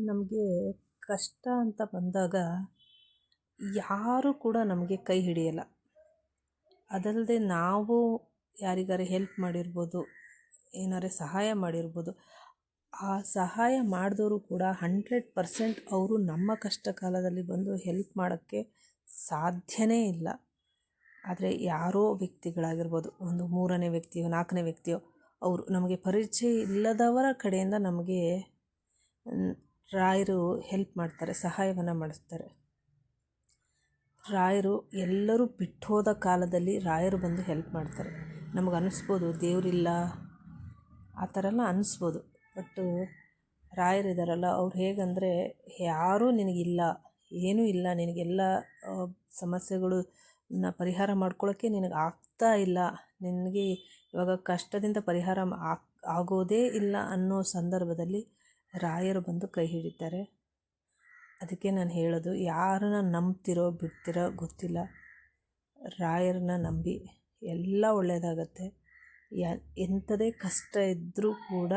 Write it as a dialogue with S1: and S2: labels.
S1: ನಮಗೆ ಕಷ್ಟ ಅಂತ ಬಂದಾಗ ಯಾರೂ ಕೂಡ ನಮಗೆ ಕೈ ಹಿಡಿಯಲ್ಲ. ಅದಲ್ಲದೆ ನಾವು ಯಾರಿಗಾರು ಹೆಲ್ಪ್ ಮಾಡಿರ್ಬೋದು, ಏನಾರೇ ಸಹಾಯ ಮಾಡಿರ್ಬೋದು. ಆ ಸಹಾಯ ಮಾಡಿದವರು ಕೂಡ 100% ಅವರು ನಮ್ಮ ಕಷ್ಟ ಕಾಲದಲ್ಲಿ ಬಂದು ಹೆಲ್ಪ್ ಮಾಡೋಕ್ಕೆ ಸಾಧ್ಯನೇ ಇಲ್ಲ. ಆದರೆ ಯಾರೋ ವ್ಯಕ್ತಿಗಳಾಗಿರ್ಬೋದು, ಒಂದು 3ನೇ ವ್ಯಕ್ತಿಯೋ 4ನೇ ವ್ಯಕ್ತಿಯೋ, ಅವರು ನಮಗೆ ಪರಿಚಯ ಇಲ್ಲದವರ ಕಡೆಯಿಂದ ನಮಗೆ ರಾಯರು ಹೆಲ್ಪ್ ಮಾಡ್ತಾರೆ, ಸಹಾಯವನ್ನು ಮಾಡಿಸ್ತಾರೆ. ರಾಯರು ಎಲ್ಲರೂ ಬಿಟ್ಟು ಹೋದ ಕಾಲದಲ್ಲಿ ರಾಯರು ಬಂದು ಹೆಲ್ಪ್ ಮಾಡ್ತಾರೆ. ನಮಗೆ ಅನ್ನಿಸ್ಬೋದು ದೇವರಿಲ್ಲ ಆ ಥರ ಎಲ್ಲ ಅನ್ನಿಸ್ಬೋದು. ಬಟ್ಟು ರಾಯರಿದ್ದಾರಲ್ಲ, ಅವ್ರು ಹೇಗಂದರೆ, ಯಾರೂ ನಿನಗಿಲ್ಲ, ಏನೂ ಇಲ್ಲ, ನಿನಗೆಲ್ಲ ಸಮಸ್ಯೆಗಳು ಪರಿಹಾರ ಮಾಡ್ಕೊಳ್ಳೋಕ್ಕೆ ನಿನಗೆ ಆಗ್ತಾ ಇಲ್ಲ, ನಿನಗೆ ಇವಾಗ ಕಷ್ಟದಿಂದ ಪರಿಹಾರ ಆಗೋದೇ ಇಲ್ಲ ಅನ್ನೋ ಸಂದರ್ಭದಲ್ಲಿ ರಾಯರು ಬಂದು ಕೈ ಹಿಡಿತಾರೆ. ಅದಕ್ಕೆ ನಾನು ಹೇಳೋದು, ಯಾರನ್ನ ನಂಬ್ತಿರೋ ಬಿಡ್ತಿರೋ ಗೊತ್ತಿಲ್ಲ, ರಾಯರನ್ನ ನಂಬಿ ಎಲ್ಲ ಒಳ್ಳೆಯದಾಗತ್ತೆ. ಎಂಥದೇ ಕಷ್ಟ ಇದ್ದರೂ ಕೂಡ